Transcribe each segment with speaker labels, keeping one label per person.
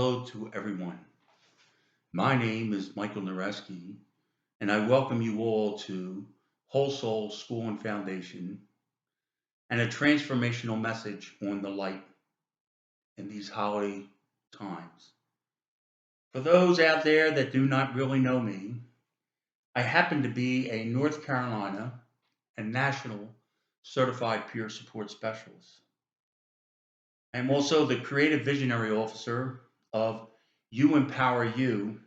Speaker 1: Hello to everyone. My name is Michael Noreski, and I welcome you all to Whole Soul School and Foundation and a transformational message on the light in these holiday times. For those out there that do not really know me, I happen to be a North Carolina and National Certified Peer Support Specialist. I am also the Creative Visionary Officer of You Empower You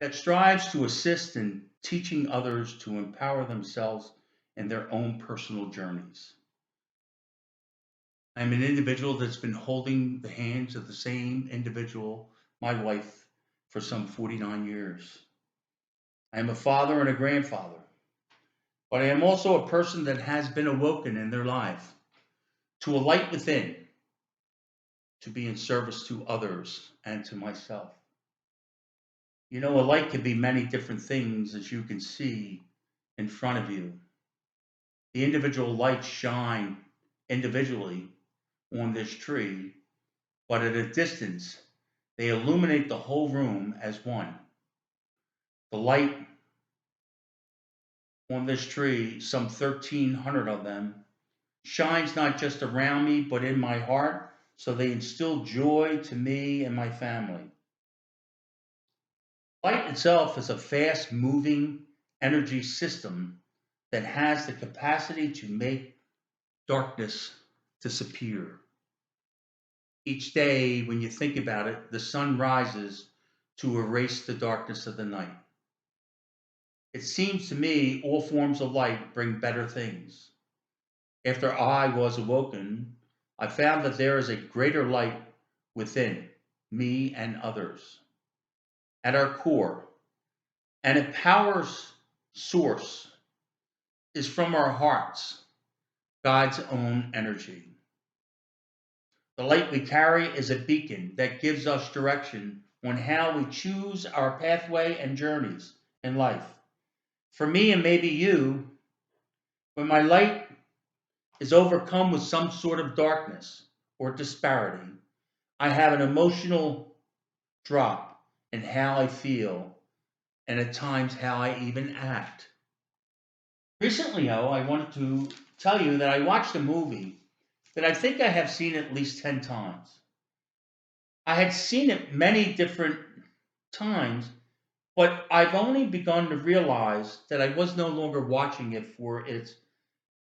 Speaker 1: that strives to assist in teaching others to empower themselves in their own personal journeys. I'm an individual that's been holding the hands of the same individual, my wife, for some 49 years. I am a father and a grandfather, but I am also a person that has been awoken in their life to a light within, to be in service to others and to myself. You know, a light can be many different things, as you can see in front of you. The individual lights shine individually on this tree, but at a distance, they illuminate the whole room as one. The light on this tree, some 1,300 of them, shines not just around me, but in my heart, so they instill joy to me and my family. Light itself is a fast moving energy system that has the capacity to make darkness disappear. Each day, when you think about it, the sun rises to erase the darkness of the night. It seems to me all forms of light bring better things. After I was awoken, I found that there is a greater light within me and others. At our core, and it powers source is from our hearts, God's own energy. The light we carry is a beacon that gives us direction on how we choose our pathway and journeys in life. For me and maybe you, when my light is overcome with some sort of darkness or disparity, I have an emotional drop in how I feel and at times how I even act. Recently, though, I wanted to tell you that I watched a movie that I think I have seen at least 10 times. I had seen it many different times, but I've only begun to realize that I was no longer watching it for its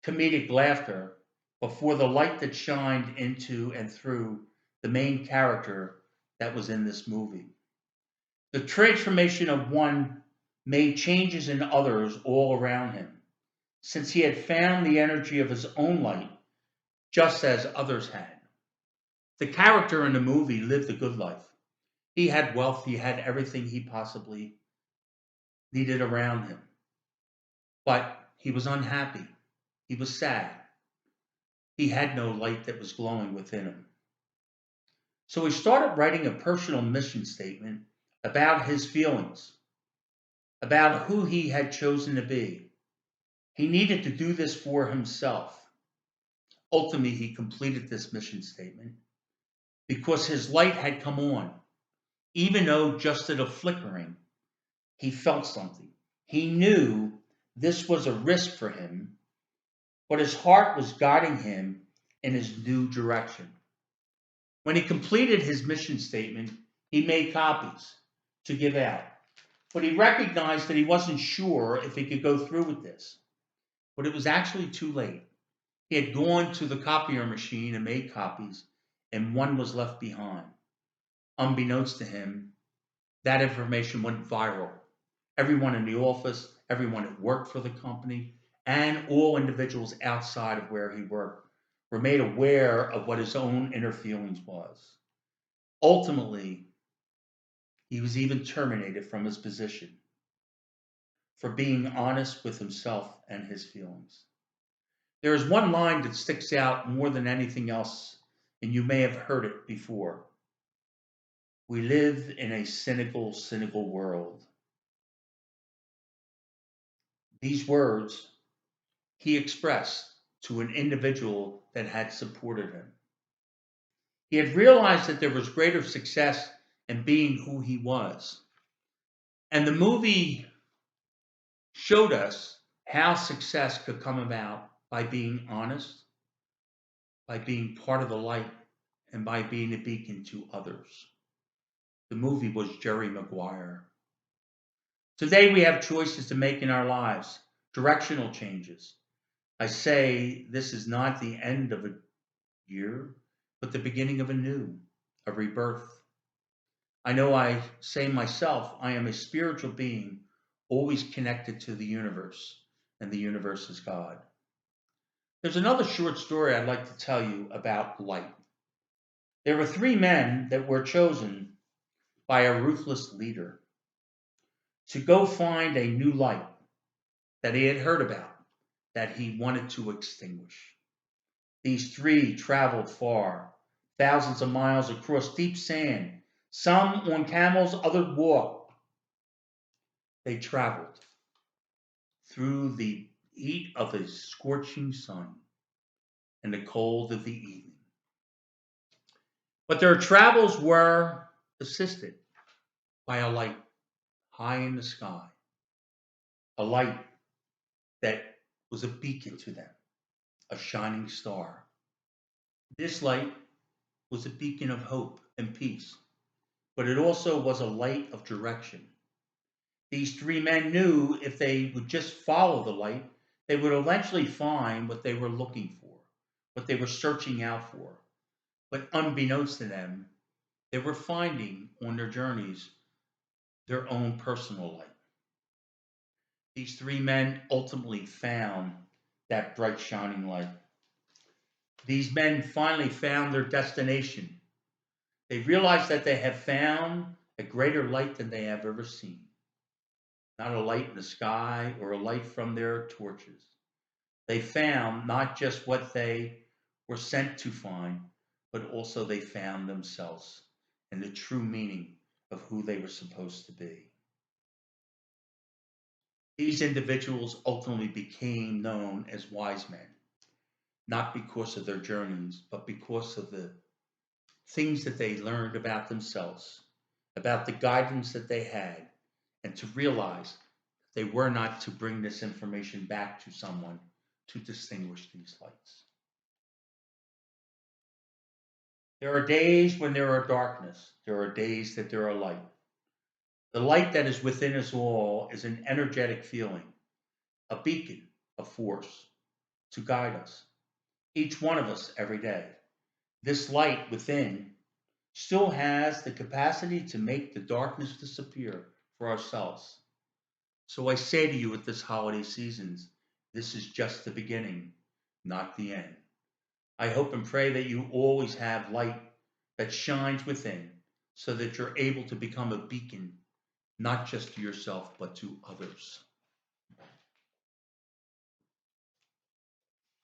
Speaker 1: comedic laughter, but for the light that shined into and through the main character that was in this movie. The transformation of one made changes in others all around him, since he had found the energy of his own light just as others had. The character in the movie lived a good life. He had wealth, he had everything he possibly needed around him. But he was unhappy. He was sad. He had no light that was glowing within him. So he started writing a personal mission statement about his feelings, about who he had chosen to be. He needed to do this for himself. Ultimately, he completed this mission statement because his light had come on. Even though just at a flickering, he felt something. He knew this was a risk for him, but his heart was guiding him in his new direction. When he completed his mission statement, he made copies to give out. But he recognized that he wasn't sure if he could go through with this. But it was actually too late. He had gone to the copier machine and made copies, and one was left behind. Unbeknownst to him, that information went viral. Everyone in the office, everyone that worked for the company, and all individuals outside of where he worked were made aware of what his own inner feelings was. Ultimately, he was even terminated from his position for being honest with himself and his feelings. There is one line that sticks out more than anything else, and you may have heard it before. We live in a cynical world. These words he expressed to an individual that had supported him. He had realized that there was greater success in being who he was. And the movie showed us how success could come about by being honest, by being part of the light, and by being a beacon to others. The movie was Jerry Maguire. Today we have choices to make in our lives, directional changes. I say this is not the end of a year, but the beginning of a rebirth. I know I say myself, I am a spiritual being, always connected to the universe, and the universe is God. There's another short story I'd like to tell you about light. There were three men that were chosen by a ruthless leader to go find a new light that he had heard about, that he wanted to extinguish. These three traveled far, thousands of miles across deep sand, some on camels, others walked. They traveled through the heat of a scorching sun and the cold of the evening. But their travels were assisted by a light high in the sky, a light that was a beacon to them, a shining star. This light was a beacon of hope and peace, but it also was a light of direction. These three men knew if they would just follow the light, they would eventually find what they were looking for, what they were searching out for. But unbeknownst to them, they were finding on their journeys their own personal light. These three men ultimately found that bright shining light. These men finally found their destination. They realized that they have found a greater light than they have ever seen. Not a light in the sky or a light from their torches. They found not just what they were sent to find, but also they found themselves and the true meaning of who they were supposed to be. These individuals ultimately became known as wise men, not because of their journeys, but because of the things that they learned about themselves, about the guidance that they had, and to realize they were not to bring this information back to someone to distinguish these lights. There are days when there are darkness. There are days that there are light. The light that is within us all is an energetic feeling, a beacon, a force to guide us, each one of us every day. This light within still has the capacity to make the darkness disappear for ourselves. So I say to you at this holiday season, this is just the beginning, not the end. I hope and pray that you always have light that shines within so that you're able to become a beacon, not just to yourself, but to others.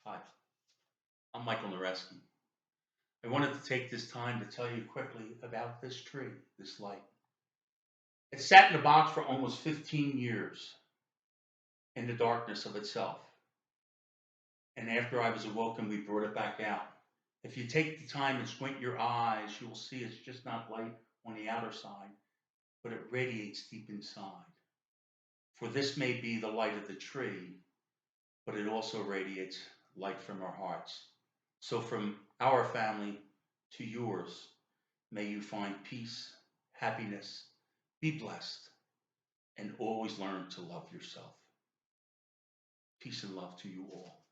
Speaker 1: Hi, I'm Michael Noreski. I wanted to take this time to tell you quickly about this tree, this light. It sat in a box for almost 15 years in the darkness of itself. And after I was awoken, we brought it back out. If you take the time and squint your eyes, you will see it's just not light on the outer side, but it radiates deep inside. For this may be the light of the tree, but it also radiates light from our hearts. So from our family to yours, may you find peace, happiness, be blessed, and always learn to love yourself. Peace and love to you all.